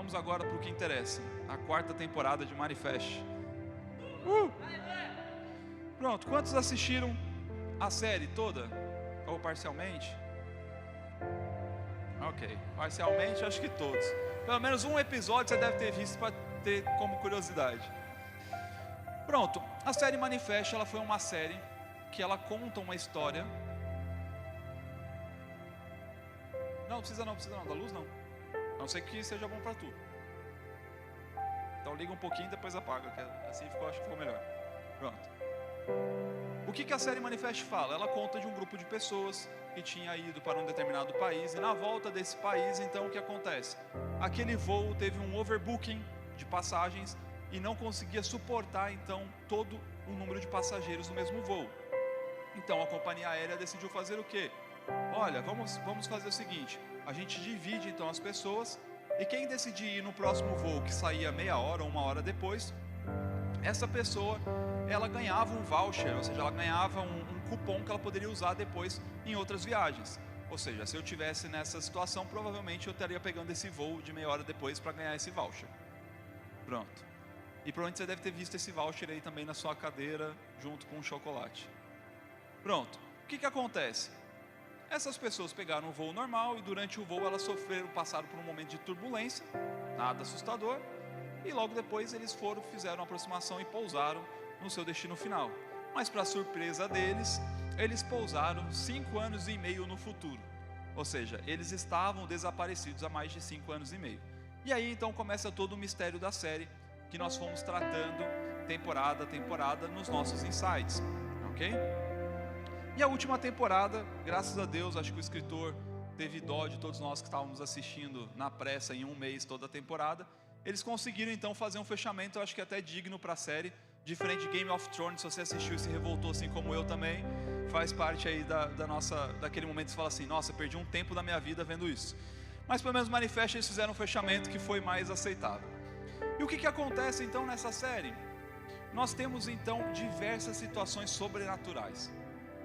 vamos agora para o que interessa, a quarta temporada de Manifest. Pronto, quantos assistiram a série toda? Ou parcialmente? Ok, parcialmente acho que todos. Pelo menos um episódio você deve ter visto para ter como curiosidade. Pronto, a série Manifest, ela foi uma série que ela conta uma história. Não precisa não, da luz não. A não ser que seja bom para tu. Então liga um pouquinho e depois apaga, que assim ficou, acho que ficou melhor. Pronto. O que a série Manifest fala? Ela conta de um grupo de pessoas que tinha ido para um determinado país, e na volta desse país, então, o que acontece? Aquele voo teve um overbooking de passagens e não conseguia suportar, então, todo o número de passageiros no mesmo voo. Então, a companhia aérea decidiu fazer o quê? Olha, vamos fazer o seguinte, a gente divide, então, as pessoas, e quem decidir ir no próximo voo, que saía meia hora ou uma hora depois, essa pessoa, ela ganhava um voucher, ou seja, ela ganhava um cupom que ela poderia usar depois em outras viagens. Ou seja, se eu tivesse nessa situação, provavelmente eu estaria pegando esse voo de meia hora depois para ganhar esse voucher. Pronto. E provavelmente você deve ter visto esse voucher aí também na sua cadeira, junto com um chocolate. Pronto. O que acontece? Essas pessoas pegaram o voo normal e durante o voo elas passaram por um momento de turbulência, nada assustador, e logo depois eles fizeram uma aproximação e pousaram no seu destino final. Mas para surpresa deles, eles pousaram 5 anos e meio no futuro. Ou seja, eles estavam desaparecidos há mais de 5 anos e meio. E aí então começa todo o mistério da série, que nós fomos tratando temporada a temporada nos nossos insights, ok? E a última temporada, graças a Deus, acho que o escritor teve dó de todos nós que estávamos assistindo na pressa em um mês toda a temporada. Eles conseguiram então fazer um fechamento, eu acho que até digno para a série, diferente de Game of Thrones. Se você assistiu e se revoltou assim como eu também, faz parte aí daquele momento que você fala assim, nossa, perdi um tempo da minha vida vendo isso. Mas pelo menos Manifest eles fizeram um fechamento que foi mais aceitável. E o que acontece então nessa série? Nós temos então diversas situações sobrenaturais.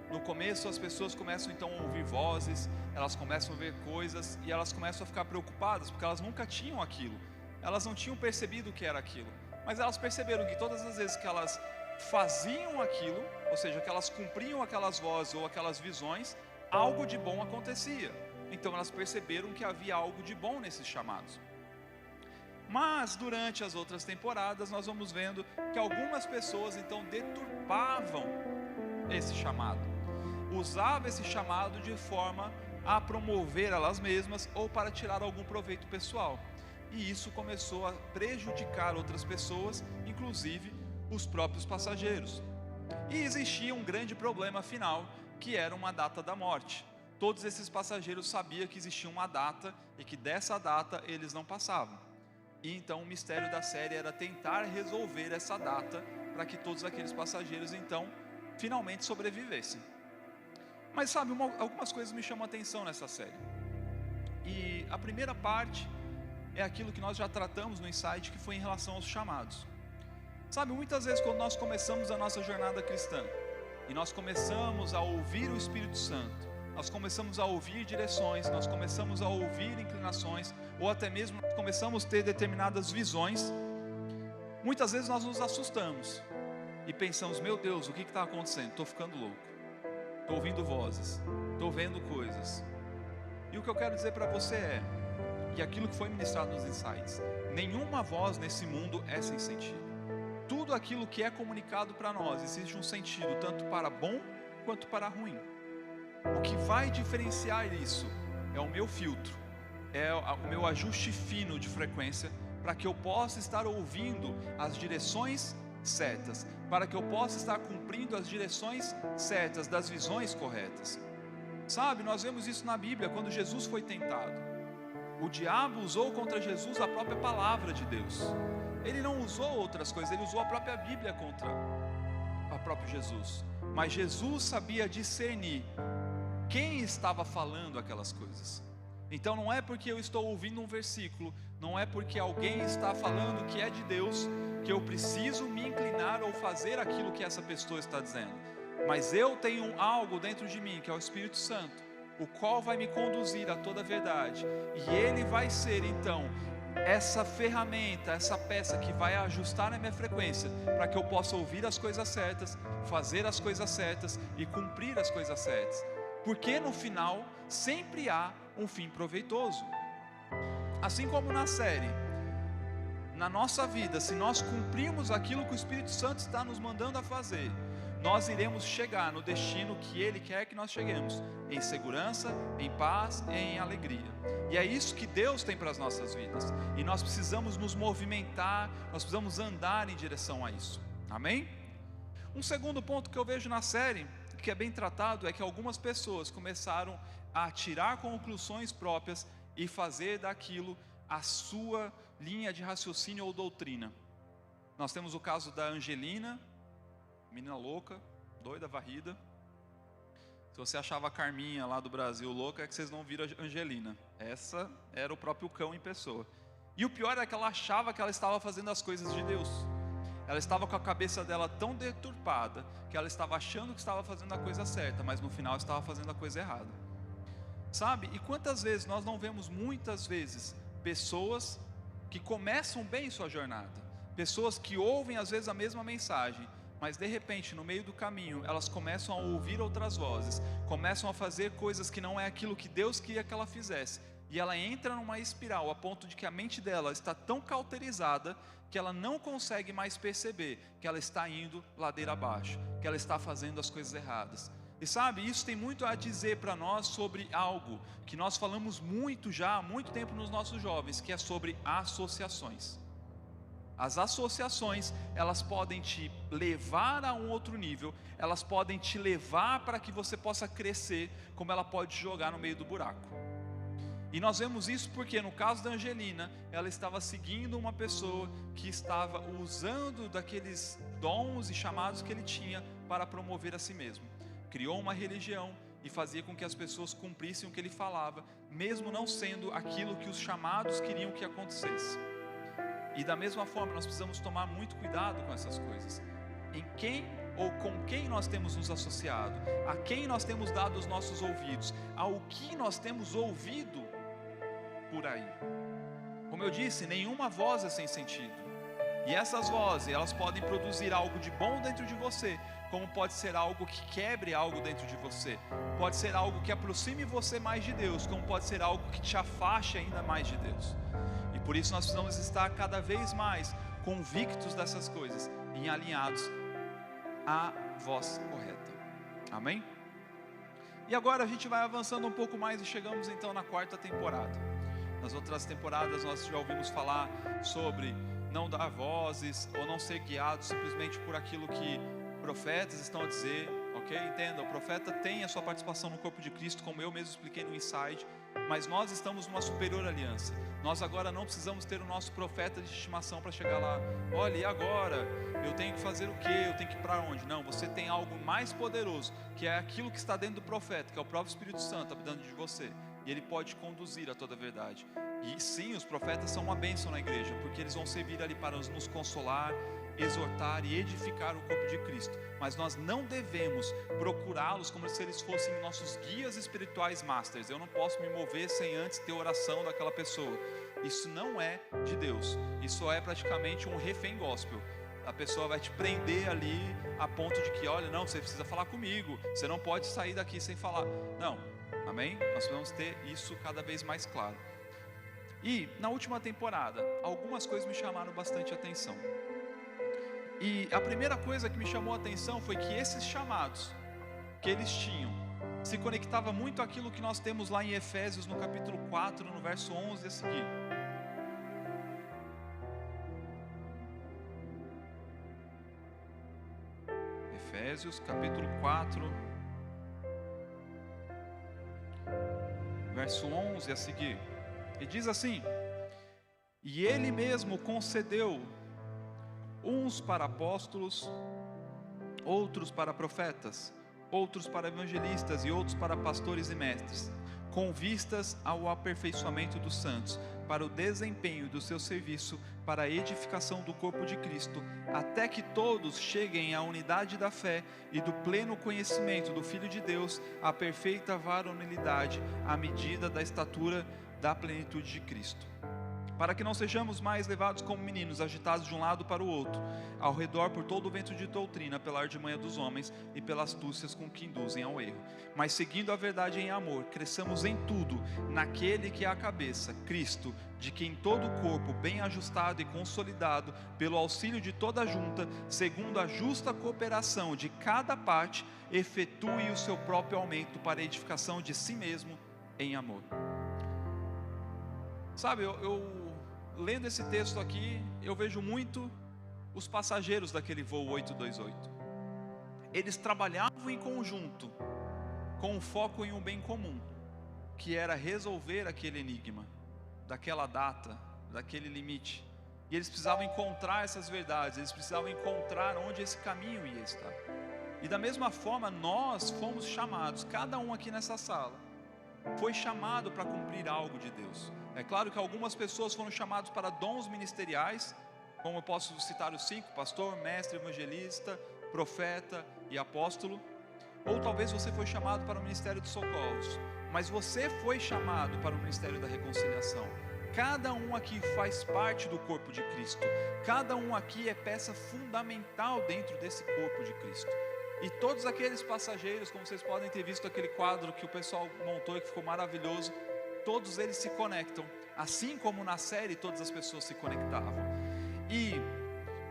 No começo as pessoas começam então a ouvir vozes, elas começam a ver coisas e elas começam a ficar preocupadas, porque elas nunca tinham aquilo. Elas não tinham percebido o que era aquilo, mas elas perceberam que todas as vezes que elas faziam aquilo, ou seja, que elas cumpriam aquelas vozes ou aquelas visões, algo de bom acontecia. Então elas perceberam que havia algo de bom nesses chamados. Mas durante as outras temporadas nós vamos vendo que algumas pessoas então deturpavam esse chamado, usavam esse chamado de forma a promover elas mesmas ou para tirar algum proveito pessoal. E isso começou a prejudicar outras pessoas, inclusive os próprios passageiros. E existia um grande problema final, que era uma data da morte. Todos esses passageiros sabiam que existia uma data e que dessa data eles não passavam. E então o mistério da série era tentar resolver essa data para que todos aqueles passageiros então finalmente sobrevivessem. Mas sabe, algumas coisas me chamam a atenção nessa série. E a primeira parte é aquilo que nós já tratamos no insight, que foi em relação aos chamados. Sabe, muitas vezes quando nós começamos a nossa jornada cristã, e nós começamos a ouvir o Espírito Santo, nós começamos a ouvir direções, nós começamos a ouvir inclinações, ou até mesmo nós começamos a ter determinadas visões, muitas vezes nós nos assustamos, e pensamos, meu Deus, o que está acontecendo? Estou ficando louco, estou ouvindo vozes, estou vendo coisas. E o que eu quero dizer para você é, e aquilo que foi ministrado nos insights, nenhuma voz nesse mundo é sem sentido. Tudo aquilo que é comunicado para nós existe um sentido, tanto para bom quanto para ruim. O que vai diferenciar isso é o meu filtro, é o meu ajuste fino de frequência, para que eu possa estar ouvindo as direções certas, para que eu possa estar cumprindo as direções certas das visões corretas. Sabe, nós vemos isso na Bíblia, quando Jesus foi tentado. O diabo usou contra Jesus a própria palavra de Deus. Ele não usou outras coisas, ele usou a própria Bíblia contra o próprio Jesus. Mas Jesus sabia discernir quem estava falando aquelas coisas. Então não é porque eu estou ouvindo um versículo, não é porque alguém está falando que é de Deus, que eu preciso me inclinar ou fazer aquilo que essa pessoa está dizendo. Mas eu tenho algo dentro de mim, que é o Espírito Santo, o qual vai me conduzir a toda a verdade, e ele vai ser então essa ferramenta, essa peça que vai ajustar a minha frequência, para que eu possa ouvir as coisas certas, fazer as coisas certas e cumprir as coisas certas, porque no final sempre há um fim proveitoso. Assim como na série, na nossa vida, se nós cumprirmos aquilo que o Espírito Santo está nos mandando a fazer, nós iremos chegar no destino que Ele quer que nós cheguemos, em segurança, em paz e em alegria. E é isso que Deus tem para as nossas vidas, e nós precisamos nos movimentar, nós precisamos andar em direção a isso, amém? Um segundo ponto que eu vejo na série, que é bem tratado, é que algumas pessoas começaram a tirar conclusões próprias e fazer daquilo a sua linha de raciocínio ou doutrina. Nós temos o caso da Angelina, menina louca, doida, varrida. Se você achava a Carminha lá do Brasil louca, é que vocês não viram a Angelina. Essa era o próprio cão em pessoa. E o pior é que ela achava que ela estava fazendo as coisas de Deus. Ela estava com a cabeça dela tão deturpada, que ela estava achando que estava fazendo a coisa certa, mas no final estava fazendo a coisa errada. Sabe? E quantas vezes nós não vemos, muitas vezes, pessoas que começam bem sua jornada, pessoas que ouvem às vezes a mesma mensagem, mas de repente no meio do caminho elas começam a ouvir outras vozes, começam a fazer coisas que não é aquilo que Deus queria que ela fizesse, e ela entra numa espiral a ponto de que a mente dela está tão cauterizada que ela não consegue mais perceber que ela está indo ladeira abaixo, que ela está fazendo as coisas erradas. E sabe, isso tem muito a dizer para nós sobre algo que nós falamos muito já há muito tempo nos nossos jovens, que é sobre associações. As associações, elas podem te levar a um outro nível, elas podem te levar para que você possa crescer, como ela pode te jogar no meio do buraco. E nós vemos isso porque no caso da Angelina, ela estava seguindo uma pessoa que estava usando daqueles dons e chamados que ele tinha para promover a si mesmo. Criou uma religião e fazia com que as pessoas cumprissem o que ele falava, mesmo não sendo aquilo que os chamados queriam que acontecesse. E da mesma forma nós precisamos tomar muito cuidado com essas coisas. Em quem ou com quem nós temos nos associado, a quem nós temos dado os nossos ouvidos, ao que nós temos ouvido por aí. Como eu disse, nenhuma voz é sem sentido. E essas vozes, elas podem produzir algo de bom dentro de você, como pode ser algo que quebre algo dentro de você, pode ser algo que aproxime você mais de Deus, como pode ser algo que te afaste ainda mais de Deus. E por isso nós precisamos estar cada vez mais convictos dessas coisas e alinhados à voz correta, amém? E agora a gente vai avançando um pouco mais e chegamos então na quarta temporada. Nas outras temporadas nós já ouvimos falar sobre não dar vozes ou não ser guiado simplesmente por aquilo que profetas estão a dizer, ok? Entenda, o profeta tem a sua participação no corpo de Cristo, como eu mesmo expliquei no Inside, mas nós estamos numa superior aliança. Nós agora não precisamos ter o nosso profeta de estimação para chegar lá, olha, e agora? Eu tenho que fazer o quê? Eu tenho que ir para onde? Não, você tem algo mais poderoso, que é aquilo que está dentro do profeta, que é o próprio Espírito Santo habitando de você, e ele pode conduzir a toda a verdade. E sim, os profetas são uma bênção na igreja, porque eles vão servir ali para nos consolar, exortar e edificar o corpo de Cristo, mas nós não devemos procurá-los como se eles fossem nossos guias espirituais masters. Eu não posso me mover sem antes ter oração daquela pessoa. Isso não é de Deus, isso é praticamente um refém gospel. A pessoa vai te prender ali a ponto de que, olha, não, você precisa falar comigo, você não pode sair daqui sem falar. Não, amém? Nós precisamos ter isso cada vez mais claro. E na última temporada, algumas coisas me chamaram bastante atenção. E a primeira coisa que me chamou a atenção foi que esses chamados que eles tinham se conectava muito àquilo que nós temos lá em Efésios no capítulo 4, no verso 11 a seguir. Efésios capítulo 4, verso 11 a seguir. E diz assim: e ele mesmo concedeu uns para apóstolos, outros para profetas, outros para evangelistas e outros para pastores e mestres, com vistas ao aperfeiçoamento dos santos, para o desempenho do seu serviço, para a edificação do corpo de Cristo, até que todos cheguem à unidade da fé e do pleno conhecimento do Filho de Deus, à perfeita varonilidade, à medida da estatura da plenitude de Cristo. para que não sejamos mais levados como meninos, agitados de um lado para o outro, ao redor por todo o vento de doutrina, pela artimanha dos homens e pelas astúcias com que induzem ao erro. Mas seguindo a verdade em amor, cresçamos em tudo, naquele que é a cabeça, Cristo, de quem todo o corpo, bem ajustado e consolidado, pelo auxílio de toda a junta, segundo a justa cooperação de cada parte, efetue o seu próprio aumento para a edificação de si mesmo em amor. Sabe, eu lendo esse texto aqui, eu vejo muito os passageiros daquele voo 828. Eles trabalhavam em conjunto, com um foco em um bem comum, que era resolver aquele enigma, daquela data, daquele limite. E eles precisavam encontrar essas verdades, eles precisavam encontrar onde esse caminho ia estar. E da mesma forma, nós fomos chamados, cada um aqui nessa sala, foi chamado para cumprir algo de Deus. É claro que algumas pessoas foram chamadas para dons ministeriais, como eu posso citar os 5, pastor, mestre, evangelista, profeta e apóstolo. Ou talvez você foi chamado para o ministério dos socorros, mas você foi chamado para o ministério da reconciliação. Cada um aqui faz parte do corpo de Cristo, cada um aqui é peça fundamental dentro desse corpo de Cristo. E todos aqueles passageiros, como vocês podem ter visto aquele quadro que o pessoal montou e que ficou maravilhoso, todos eles se conectam, assim como na série todas as pessoas se conectavam. E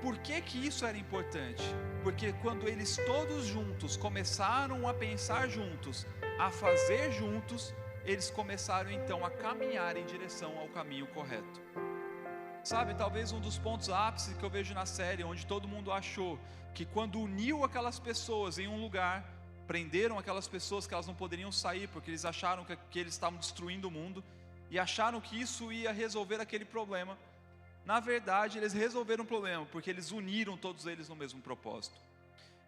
por que isso era importante? Porque quando eles todos juntos começaram a pensar juntos, a fazer juntos, eles começaram então a caminhar em direção ao caminho correto. Sabe, talvez um dos pontos ápice que eu vejo na série, onde todo mundo achou que quando uniu aquelas pessoas em um lugar, prenderam aquelas pessoas que elas não poderiam sair, porque eles acharam que eles estavam destruindo o mundo, e acharam que isso ia resolver aquele problema. Na verdade, eles resolveram o problema, porque eles uniram todos eles no mesmo propósito.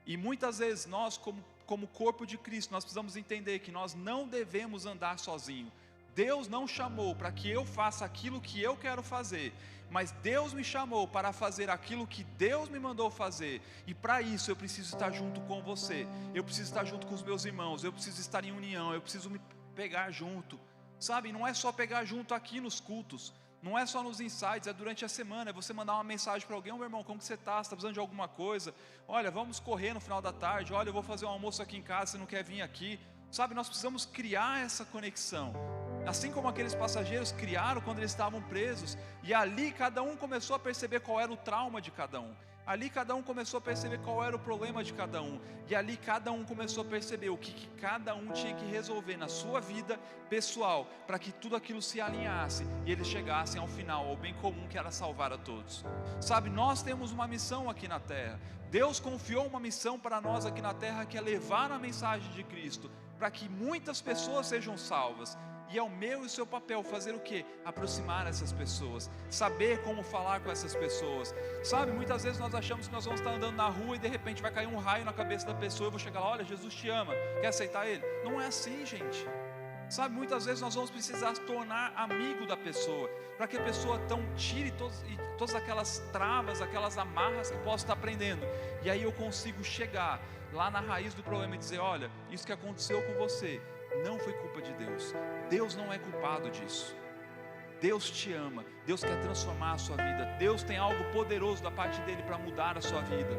E muitas vezes nós, como corpo de Cristo, nós precisamos entender que nós não devemos andar sozinhos. Deus não chamou para que eu faça aquilo que eu quero fazer, mas Deus me chamou para fazer aquilo que Deus me mandou fazer, e para isso eu preciso estar junto com você, eu preciso estar junto com os meus irmãos, eu preciso estar em união, eu preciso me pegar junto, sabe, não é só pegar junto aqui nos cultos, não é só nos insights, é durante a semana, é você mandar uma mensagem para alguém: meu irmão, como que você está? Você está precisando de alguma coisa? Olha, vamos correr no final da tarde, olha, eu vou fazer um almoço aqui em casa, você não quer vir aqui? Sabe, nós precisamos criar essa conexão, assim como aqueles passageiros criaram quando eles estavam presos, e ali cada um começou a perceber qual era o trauma de cada um, ali cada um começou a perceber qual era o problema de cada um, e ali cada um começou a perceber o que cada um tinha que resolver na sua vida pessoal, para que tudo aquilo se alinhasse, e eles chegassem ao final, ao bem comum, que era salvar a todos. Sabe, nós temos uma missão aqui na terra, Deus confiou uma missão para nós aqui na terra, que é levar a mensagem de Cristo, para que muitas pessoas sejam salvas. E é o meu e o seu papel fazer o quê? Aproximar essas pessoas, saber como falar com essas pessoas. Sabe, muitas vezes nós achamos que nós vamos estar andando na rua e de repente vai cair um raio na cabeça da pessoa, eu vou chegar lá: olha, Jesus te ama, quer aceitar Ele? Não é assim, gente. Sabe, muitas vezes nós vamos precisar se tornar amigo da pessoa, para que a pessoa então tire todas aquelas travas, aquelas amarras que possa estar prendendo, e aí eu consigo chegar lá na raiz do problema e dizer: olha, isso que aconteceu com você não foi culpa de Deus, Deus não é culpado disso, Deus te ama, Deus quer transformar a sua vida, Deus tem algo poderoso da parte dele para mudar a sua vida,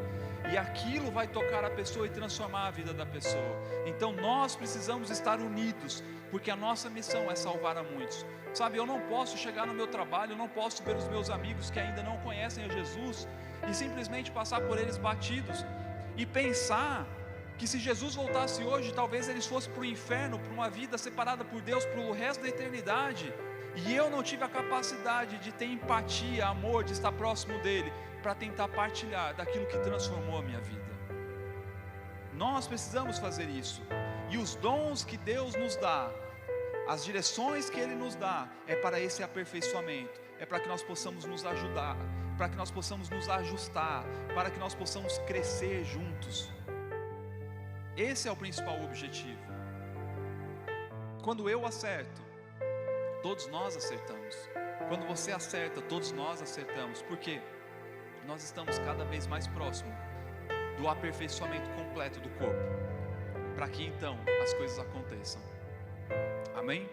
e aquilo vai tocar a pessoa e transformar a vida da pessoa. Então nós precisamos estar unidos, porque a nossa missão é salvar a muitos. Sabe, eu não posso chegar no meu trabalho, eu não posso ver os meus amigos que ainda não conhecem a Jesus e simplesmente passar por eles batidos e pensar que se Jesus voltasse hoje, talvez eles fossem para o inferno, para uma vida separada por Deus para o resto da eternidade, e eu não tive a capacidade de ter empatia, amor, de estar próximo dele, para tentar partilhar daquilo que transformou a minha vida. Nós precisamos fazer isso, e os dons que Deus nos dá, as direções que Ele nos dá, é para esse aperfeiçoamento, é para que nós possamos nos ajudar, para que nós possamos nos ajustar, para que nós possamos crescer juntos. Esse é o principal objetivo. Quando eu acerto, todos nós acertamos. Quando você acerta, todos nós acertamos. Porque nós estamos cada vez mais próximos do aperfeiçoamento completo do corpo, para que então as coisas aconteçam. Amém?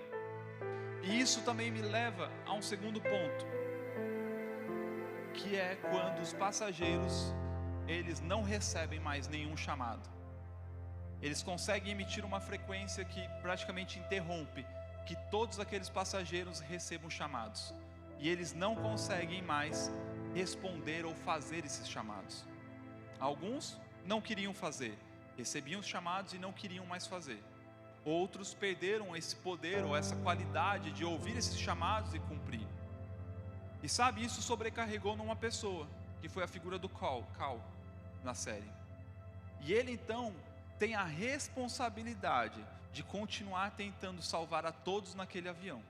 E isso também me leva a um segundo ponto. que é quando os passageiros, eles não recebem mais nenhum chamado. Eles conseguem emitir uma frequência que praticamente interrompe que todos aqueles passageiros recebam chamados, e eles não conseguem mais responder ou fazer esses chamados. Alguns não queriam fazer, recebiam os chamados e não queriam mais fazer. Outros perderam esse poder ou essa qualidade de ouvir esses chamados e cumprir. E sabe, isso sobrecarregou numa pessoa, que foi a figura do Cal na série. E ele então tem a responsabilidade de continuar tentando salvar a todos naquele avião.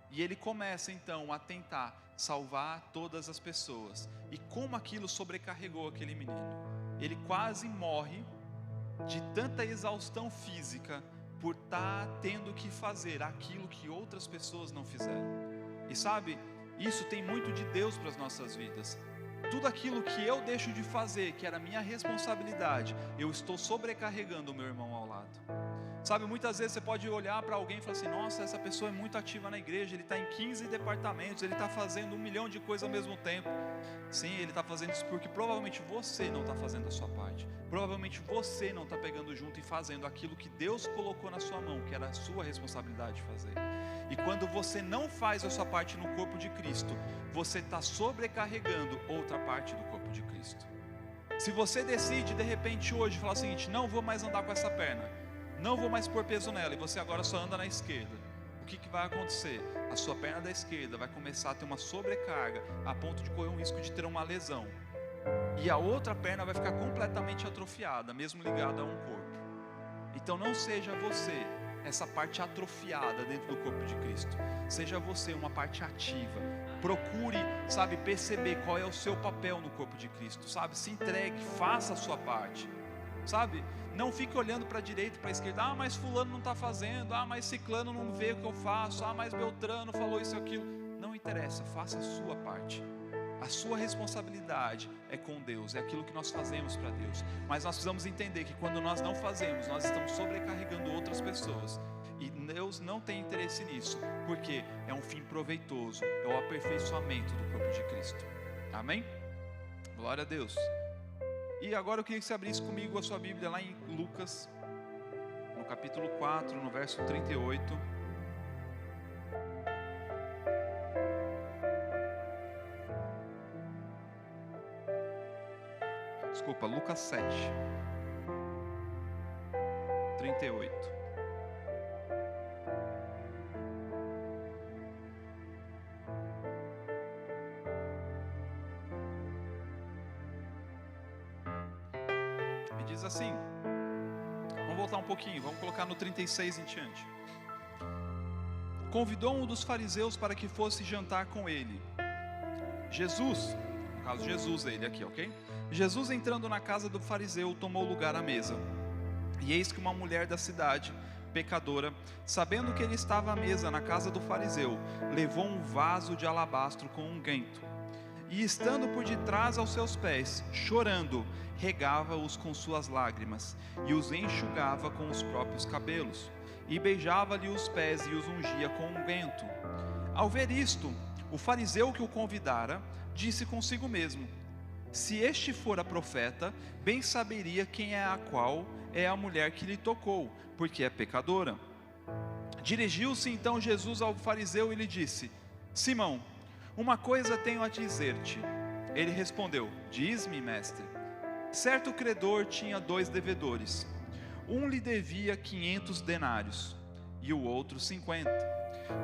E ele começa então a tentar salvar todas as pessoas. E como aquilo sobrecarregou aquele menino. Ele quase morre de tanta exaustão física por estar tendo que fazer aquilo que outras pessoas não fizeram. E sabe, isso tem muito de Deus para as nossas vidas. Tudo aquilo que eu deixo de fazer, que era minha responsabilidade, eu estou sobrecarregando o meu irmão ao lado. Sabe, muitas vezes você pode olhar para alguém e falar assim: nossa, essa pessoa é muito ativa na igreja, ele está em 15 departamentos, ele está fazendo 1 milhão de coisas ao mesmo tempo. Sim, ele está fazendo isso porque provavelmente você não está fazendo a sua parte. Provavelmente você não está pegando junto e fazendo aquilo que Deus colocou na sua mão, que era a sua responsabilidade de fazer. E quando você não faz a sua parte no corpo de Cristo, você está sobrecarregando outra parte do corpo de Cristo. Se você decide de repente hoje falar o seguinte: não vou mais andar com essa perna, não vou mais pôr peso nela, e você agora só anda na esquerda, o que vai acontecer? A sua perna da esquerda vai começar a ter uma sobrecarga, a ponto de correr um risco de ter uma lesão, e a outra perna vai ficar completamente atrofiada, mesmo ligada a um corpo. Então não seja você essa parte atrofiada dentro do corpo de Cristo. Seja você uma parte ativa. Procure, sabe, perceber qual é o seu papel no corpo de Cristo, sabe? Se entregue, faça a sua parte, sabe? Não fique olhando para a direita e para a esquerda: ah, mas fulano não está fazendo, ah, mas ciclano não vê o que eu faço, ah, mas Beltrano falou isso e aquilo. Não interessa, faça a sua parte. A sua responsabilidade é com Deus, é aquilo que nós fazemos para Deus. Mas nós precisamos entender que quando nós não fazemos, nós estamos sobrecarregando outras pessoas. E Deus não tem interesse nisso, porque é um fim proveitoso, é o aperfeiçoamento do corpo de Cristo. Amém? Glória a Deus. E agora eu queria que você abrisse comigo a sua Bíblia lá em Lucas, no capítulo 4, no verso 38. Desculpa, Lucas 7, 38. E diz assim, vamos voltar um pouquinho, vamos colocar no 36 em diante. Convidou um dos fariseus para que fosse jantar com ele. Jesus, no caso Jesus ele aqui, ok? Jesus, entrando na casa do fariseu, tomou lugar à mesa. E eis que uma mulher da cidade, pecadora, sabendo que ele estava à mesa na casa do fariseu, levou um vaso de alabastro com unguento. E estando por detrás aos seus pés, chorando, regava-os com suas lágrimas, e os enxugava com os próprios cabelos, e beijava-lhe os pés e os ungia com unguento. Ao ver isto, o fariseu que o convidara, disse consigo mesmo: se este fora profeta, bem saberia quem é a qual é a mulher que lhe tocou, porque é pecadora. Dirigiu-se então Jesus ao fariseu e lhe disse: Simão, uma coisa tenho a dizer-te. Ele respondeu: diz-me, mestre. Certo credor tinha 2 devedores. Um lhe devia 500 denários e o outro 50.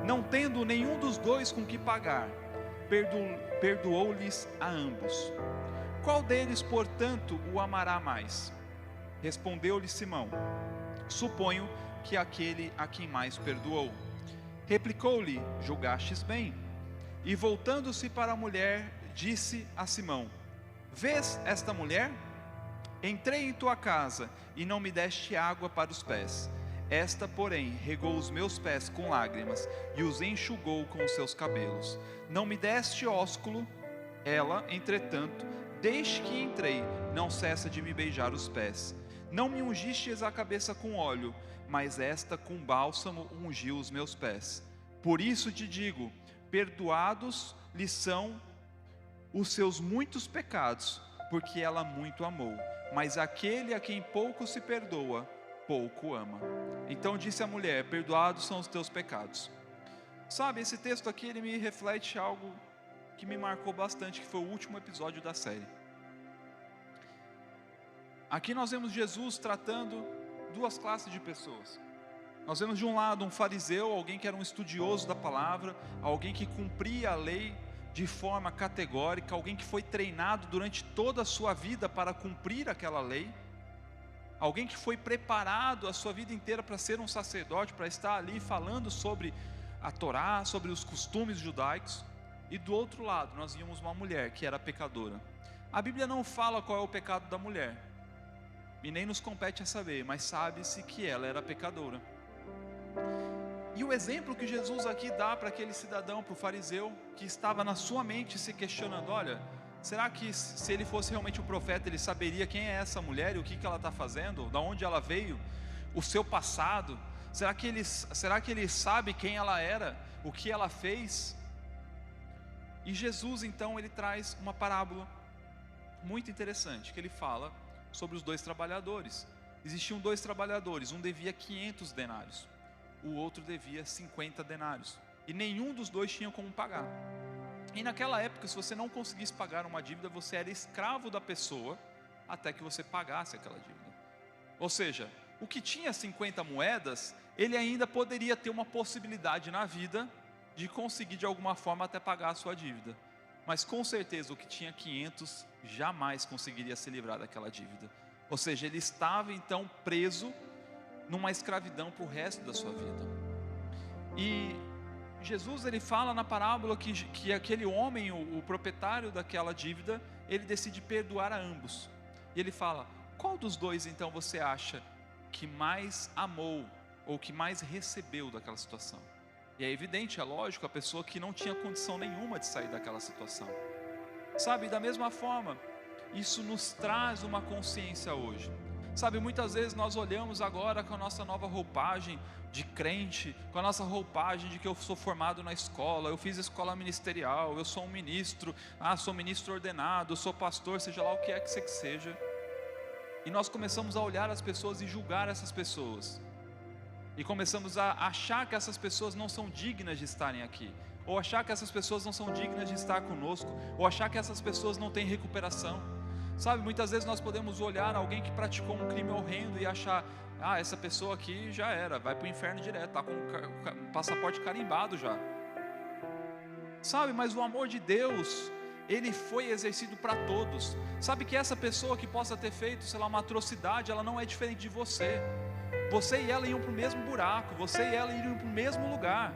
Não tendo nenhum dos 2 com que pagar, perdoou-lhes a ambos. Qual deles, portanto, o amará mais? Respondeu-lhe Simão: suponho que aquele a quem mais perdoou. Replicou-lhe: julgastes bem. E voltando-se para a mulher, disse a Simão: vês esta mulher? Entrei em tua casa e não me deste água para os pés. Esta, porém, regou os meus pés com lágrimas e os enxugou com os seus cabelos. Não me deste ósculo. Ela, entretanto, desde que entrei, não cessa de me beijar os pés. Não me ungistes a cabeça com óleo, mas esta com bálsamo ungiu os meus pés. Por isso te digo, perdoados lhe são os seus muitos pecados, porque ela muito amou. Mas aquele a quem pouco se perdoa, pouco ama. Então disse a mulher: perdoados são os teus pecados. Sabe, esse texto aqui, ele me reflete algo que me marcou bastante, que foi o último episódio da série. Aqui nós vemos Jesus tratando duas classes de pessoas. Nós vemos de um lado um fariseu, alguém que era um estudioso da palavra, alguém que cumpria a lei de forma categórica, alguém que foi treinado durante toda a sua vida para cumprir aquela lei, alguém que foi preparado a sua vida inteira para ser um sacerdote, para estar ali falando sobre a Torá, sobre os costumes judaicos. E do outro lado nós víamos uma mulher que era pecadora. A Bíblia não fala qual é o pecado da mulher, e nem nos compete a saber, mas sabe-se que ela era pecadora. E o exemplo que Jesus aqui dá para aquele cidadão, para o fariseu, que estava na sua mente se questionando: olha, será que se ele fosse realmente o profeta, ele saberia quem é essa mulher e o que ela está fazendo, de onde ela veio, o seu passado? Será que ele sabe quem ela era, o que ela fez? E Jesus então, ele traz uma parábola muito interessante, que ele fala sobre os dois trabalhadores. Existiam dois trabalhadores, um devia 500 denários, o outro devia 50 denários, e nenhum dos dois tinha como pagar. E naquela época, se você não conseguisse pagar uma dívida, você era escravo da pessoa até que você pagasse aquela dívida. Ou seja, o que tinha 50 moedas, ele ainda poderia ter uma possibilidade na vida de conseguir de alguma forma até pagar a sua dívida. Mas com certeza o que tinha 500 jamais conseguiria se livrar daquela dívida. Ou seja, ele estava então preso numa escravidão para o resto da sua vida. E Jesus, ele fala na parábola que aquele homem, o proprietário daquela dívida, ele decide perdoar a ambos. E ele fala: qual dos dois então você acha que mais amou, ou que mais recebeu daquela situação? E é evidente, é lógico, a pessoa que não tinha condição nenhuma de sair daquela situação. Sabe, da mesma forma, isso nos traz uma consciência hoje. Sabe, muitas vezes nós olhamos agora com a nossa nova roupagem de crente, com a nossa roupagem de que eu sou formado na escola, eu fiz escola ministerial, eu sou um ministro, sou ministro ordenado, eu sou pastor, seja lá o que é que seja. E nós começamos a olhar as pessoas e julgar essas pessoas. E começamos a achar que essas pessoas não são dignas de estarem aqui, ou achar que essas pessoas não são dignas de estar conosco, ou achar que essas pessoas não têm recuperação. Sabe, muitas vezes nós podemos olhar alguém que praticou um crime horrendo e achar: essa pessoa aqui já era, vai para o inferno direto, está com o passaporte carimbado já. Sabe, mas o amor de Deus, ele foi exercido para todos. Sabe que essa pessoa que possa ter feito, sei lá, uma atrocidade, ela não é diferente de você. Você e ela iam para o mesmo buraco, você e ela iriam para o mesmo lugar.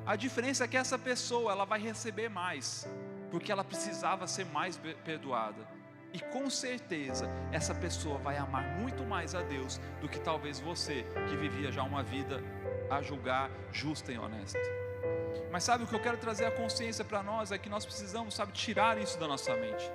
A diferença é que essa pessoa, ela vai receber mais, porque ela precisava ser mais perdoada. E com certeza, essa pessoa vai amar muito mais a Deus do que talvez você, que vivia já uma vida a julgar justa e honesta. Mas sabe, o que eu quero trazer a consciência para nós é que nós precisamos, sabe, tirar isso da nossa mente.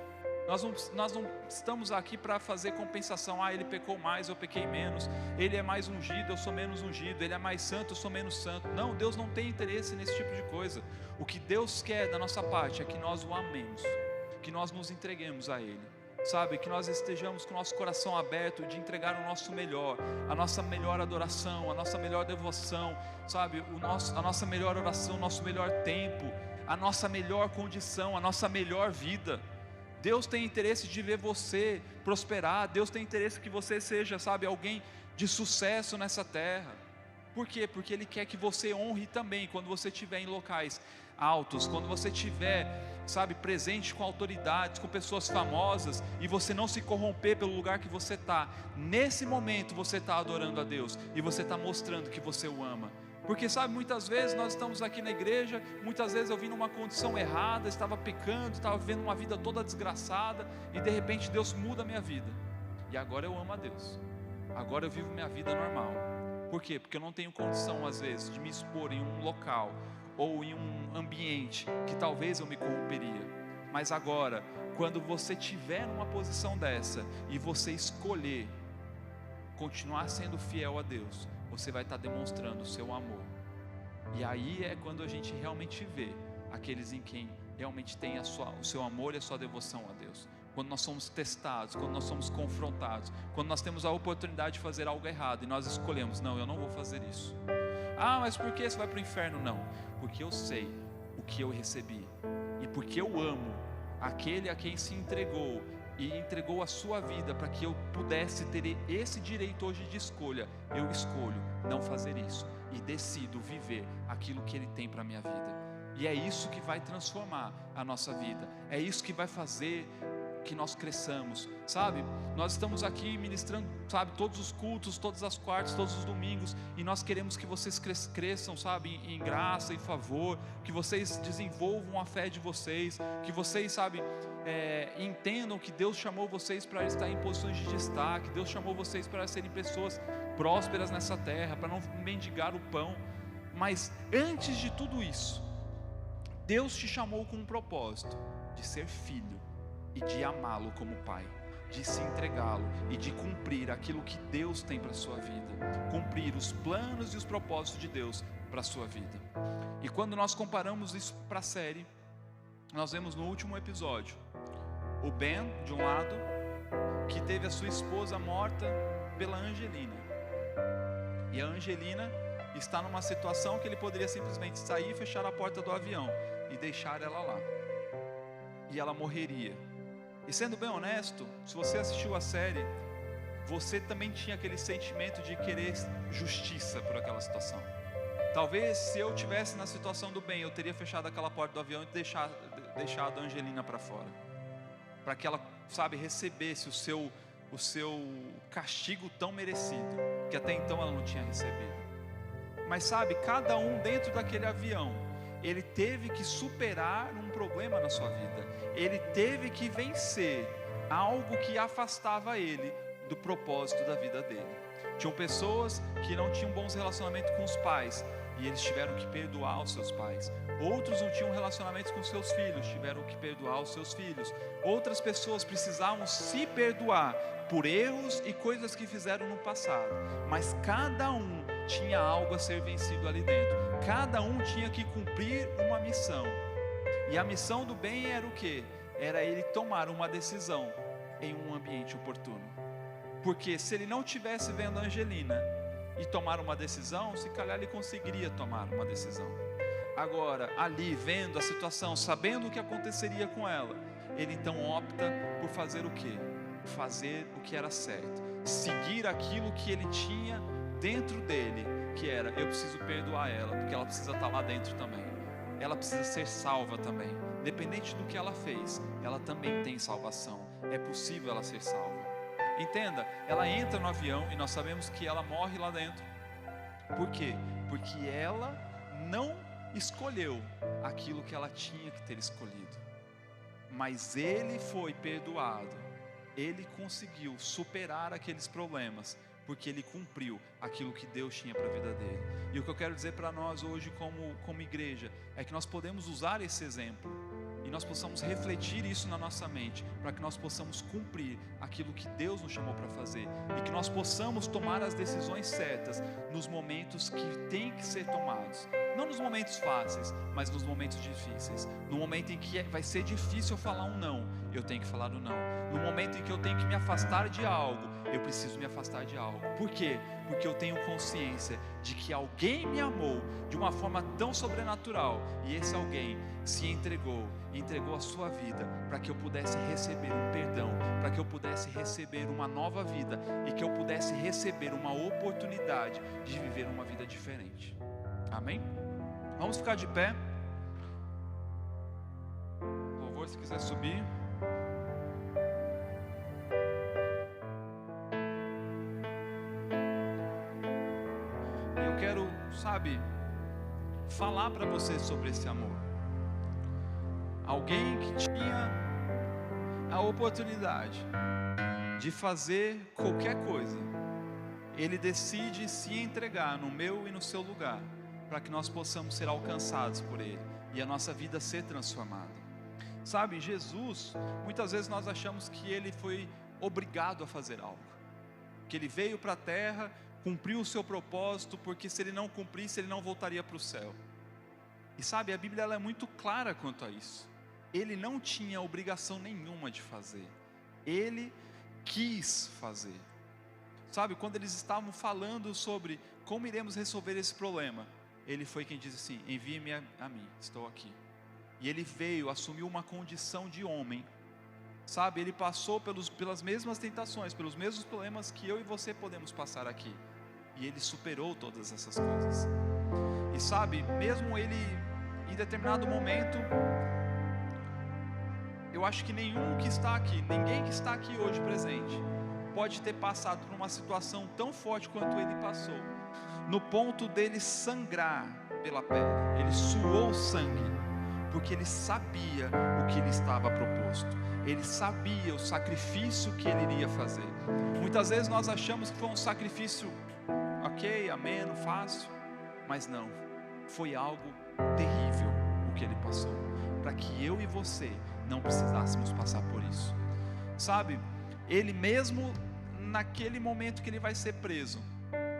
Nós não estamos aqui para fazer compensação. Ele pecou mais, eu pequei menos. Ele é mais ungido, eu sou menos ungido. Ele é mais santo, eu sou menos santo. Não, Deus não tem interesse nesse tipo de coisa. O que Deus quer da nossa parte é que nós o amemos, que nós nos entreguemos a Ele. Sabe, que nós estejamos com o nosso coração aberto de entregar o nosso melhor, a nossa melhor adoração, a nossa melhor devoção, sabe, a nossa melhor oração, o nosso melhor tempo, a nossa melhor condição, a nossa melhor vida. Deus tem interesse de ver você prosperar. Deus tem interesse que você seja, sabe, alguém de sucesso nessa terra. Por quê? Porque Ele quer que você honre também quando você estiver em locais altos, quando você estiver, sabe, presente com autoridades, com pessoas famosas, e você não se corromper pelo lugar que você está. Nesse momento você está adorando a Deus, e você está mostrando que você o ama. Porque sabe, muitas vezes nós estamos aqui na igreja, muitas vezes eu vim numa condição errada, estava pecando, estava vivendo uma vida toda desgraçada, e de repente Deus muda a minha vida, e agora eu amo a Deus, agora eu vivo minha vida normal. Por quê? Porque eu não tenho condição às vezes de me expor em um local, ou em um ambiente que talvez eu me corromperia. Mas agora, quando você estiver numa posição dessa, e você escolher continuar sendo fiel a Deus, você vai estar demonstrando o seu amor. E aí é quando a gente realmente vê aqueles em quem realmente tem o seu amor e a sua devoção a Deus. Quando nós somos testados, quando nós somos confrontados, quando nós temos a oportunidade de fazer algo errado e nós escolhemos, não, eu não vou fazer isso. Ah, mas por que você vai para o inferno? Não, porque eu sei o que eu recebi e porque eu amo aquele a quem se entregou e entregou a sua vida para que eu pudesse ter esse direito hoje de escolha. Eu escolho não fazer isso e decido viver aquilo que Ele tem para a minha vida. E é isso que vai transformar a nossa vida, é isso que vai fazer que nós cresçamos, sabe? Nós estamos aqui ministrando, sabe, todos os cultos, todas as quartas, todos os domingos, e nós queremos que vocês cresçam, sabe, em graça, em favor, que vocês desenvolvam a fé de vocês, que vocês, sabe, entendam que Deus chamou vocês para estar em posições de destaque, Deus chamou vocês para serem pessoas prósperas nessa terra, para não mendigar o pão. Mas antes de tudo isso, Deus te chamou com um propósito, de ser filho e de amá-lo como pai, de se entregá-lo e de cumprir aquilo que Deus tem para a sua vida, cumprir os planos e os propósitos de Deus para a sua vida. E quando nós comparamos isso para a série, nós vemos no último episódio o Ben, de um lado, que teve a sua esposa morta pela Angelina, e a Angelina está numa situação que ele poderia simplesmente sair, fechar a porta do avião e deixar ela lá, e ela morreria. E sendo bem honesto, se você assistiu a série, você também tinha aquele sentimento de querer justiça por aquela situação. Talvez se eu tivesse na situação do bem, eu teria fechado aquela porta do avião e deixado a Angelina para fora, para que ela, sabe, recebesse o seu castigo tão merecido, que até então ela não tinha recebido. Mas sabe, cada um dentro daquele avião, ele teve que superar um problema na sua vida. Ele teve que vencer algo que afastava ele do propósito da vida dele. Tinham pessoas que não tinham bons relacionamentos com os pais, e eles tiveram que perdoar os seus pais. Outros não tinham relacionamentos com seus filhos, tiveram que perdoar os seus filhos. Outras pessoas precisavam se perdoar por erros e coisas que fizeram no passado. Mas cada um tinha algo a ser vencido ali dentro. Cada um tinha que cumprir uma missão. E a missão do bem era o quê? Era ele tomar uma decisão em um ambiente oportuno. Porque se ele não estivesse vendo a Angelina e tomar uma decisão, se calhar ele conseguiria tomar uma decisão. Agora, ali, vendo a situação, sabendo o que aconteceria com ela, ele então opta por fazer o quê? Fazer o que era certo. Seguir aquilo que ele tinha dentro dele, que era, eu preciso perdoar ela, porque ela precisa estar lá dentro também. Ela precisa ser salva também. Independente do que ela fez, ela também tem salvação. É possível ela ser salva. Entenda, ela entra no avião e nós sabemos que ela morre lá dentro. Por quê? Porque ela não escolheu aquilo que ela tinha que ter escolhido. Mas ele foi perdoado. Ele conseguiu superar aqueles problemas, porque ele cumpriu aquilo que Deus tinha para a vida dele. E o que eu quero dizer para nós hoje como igreja, é que nós podemos usar esse exemplo, e nós possamos refletir isso na nossa mente, para que nós possamos cumprir aquilo que Deus nos chamou para fazer, e que nós possamos tomar as decisões certas, nos momentos que tem que ser tomados, não nos momentos fáceis, mas nos momentos difíceis. No momento em que vai ser difícil eu falar um não, eu tenho que falar o não. No momento em que eu tenho que me afastar de algo, eu preciso me afastar de algo. Por quê? Porque eu tenho consciência de que alguém me amou de uma forma tão sobrenatural, e esse alguém se entregou a sua vida para que eu pudesse receber um perdão, para que eu pudesse receber uma nova vida, e que eu pudesse receber uma oportunidade de viver uma vida diferente. Amém? Vamos ficar de pé. Por favor, se quiser subir. Eu quero, sabe, falar para você sobre esse amor. Alguém que tinha a oportunidade de fazer qualquer coisa, ele decide se entregar no meu e no seu lugar, para que nós possamos ser alcançados por ele e a nossa vida ser transformada. Sabe, Jesus, muitas vezes nós achamos que ele foi obrigado a fazer algo, que ele veio para a terra, cumpriu o seu propósito, porque se ele não cumprisse, ele não voltaria para o céu. E sabe, a Bíblia ela é muito clara quanto a isso. ele não tinha obrigação nenhuma de fazer. Ele quis fazer. Sabe, quando eles estavam falando sobre como iremos resolver esse problema, ele foi quem disse assim: envie-me a mim, estou aqui. E ele veio, assumiu uma condição de homem. Sabe, ele passou pelas mesmas tentações, pelos mesmos problemas que eu e você podemos passar aqui. E ele superou todas essas coisas. E sabe, mesmo ele, em determinado momento, eu acho que ninguém que está aqui hoje presente, pode ter passado por uma situação tão forte quanto ele passou, no ponto dele sangrar pela pele. Ele suou sangue, porque ele sabia o que lhe estava proposto. Ele sabia o sacrifício que ele iria fazer. Muitas vezes nós achamos que foi um sacrifício ok, ameno, fácil, mas não, foi algo terrível o que ele passou, para que eu e você não precisássemos passar por isso. Sabe, ele mesmo naquele momento que ele vai ser preso,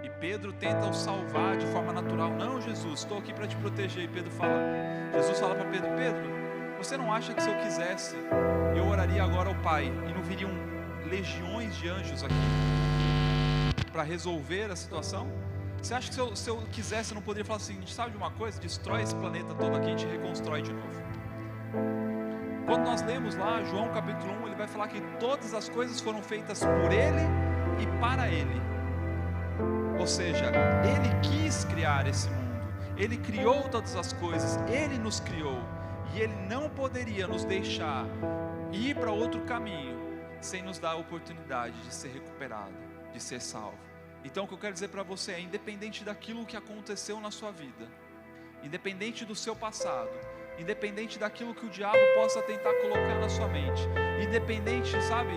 e Pedro tenta o salvar de forma natural: não, Jesus, estou aqui para te proteger. E Jesus fala para Pedro: Pedro, você não acha que se eu quisesse, eu oraria agora ao Pai, e não viriam legiões de anjos aqui para resolver a situação? Você acha que se eu quisesse, eu não poderia falar assim: sabe de uma coisa, destrói esse planeta todo aqui, a gente reconstrói de novo? Quando nós lemos lá João capítulo 1, ele vai falar que todas as coisas foram feitas por ele e para ele. Ou seja, ele quis criar esse mundo, ele criou todas as coisas, ele nos criou, e ele não poderia nos deixar ir para outro caminho sem nos dar a oportunidade de ser recuperado, de ser salvo. Então o que eu quero dizer para você é: independente daquilo que aconteceu na sua vida, independente do seu passado, independente daquilo que o diabo possa tentar colocar na sua mente, independente, sabe,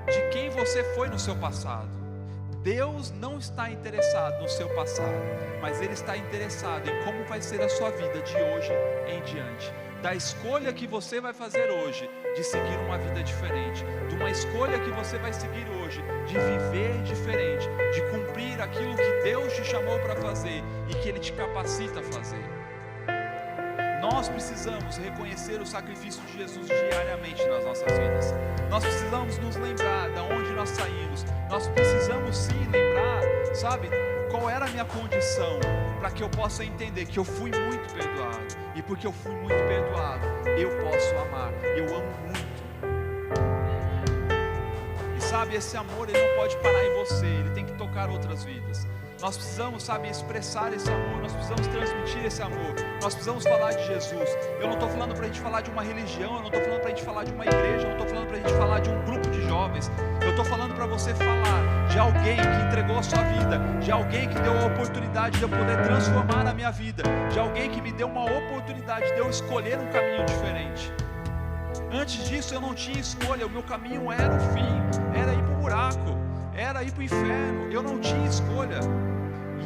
de quem você foi no seu passado, Deus não está interessado no seu passado, mas Ele está interessado em como vai ser a sua vida de hoje em diante, da escolha que você vai fazer hoje de seguir uma vida diferente, de uma escolha que você vai seguir hoje de viver diferente, de cumprir aquilo que Deus te chamou para fazer e que Ele te capacita a fazer. Nós precisamos reconhecer o sacrifício de Jesus diariamente nas nossas vidas. Nós precisamos nos lembrar de onde nós saímos. Nós precisamos sim lembrar, sabe, qual era a minha condição, para que eu possa entender que eu fui muito perdoado. E porque eu fui muito perdoado, eu posso amar. Eu amo muito. E sabe, esse amor, ele não pode parar em você, ele tem que tocar outras vidas. Nós precisamos, sabe, expressar esse amor, nós precisamos transmitir esse amor, nós precisamos falar de Jesus. Eu não estou falando para a gente falar de uma religião, eu não estou falando para a gente falar de uma igreja, eu não estou falando para a gente falar de um grupo de jovens. Eu estou falando para você falar de alguém que entregou a sua vida, de alguém que deu a oportunidade de eu poder transformar a minha vida, de alguém que me deu uma oportunidade de eu escolher um caminho diferente. Antes disso eu não tinha escolha, o meu caminho era o fim, era ir para o buraco, era ir para o inferno, eu não tinha escolha.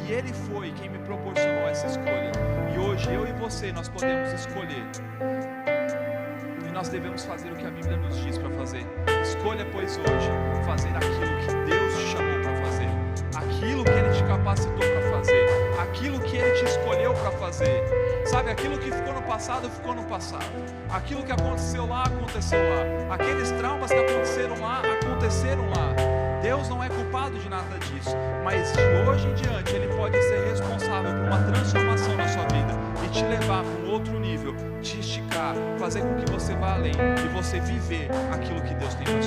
E Ele foi quem me proporcionou essa escolha. E hoje eu e você, nós podemos escolher. E nós devemos fazer o que a Bíblia nos diz para fazer. Escolha, pois, hoje fazer aquilo que Deus te chamou para fazer, aquilo que Ele te capacitou para fazer, aquilo que Ele te escolheu para fazer. Sabe, aquilo que ficou no passado, ficou no passado. Aquilo que aconteceu lá, aconteceu lá. Aqueles traumas que aconteceram lá, aconteceram lá. Deus não é culpado de nada disso, mas de hoje em diante Ele pode ser responsável por uma transformação na sua vida e te levar para um outro nível, te esticar, fazer com que você vá além e você viver aquilo que Deus tem para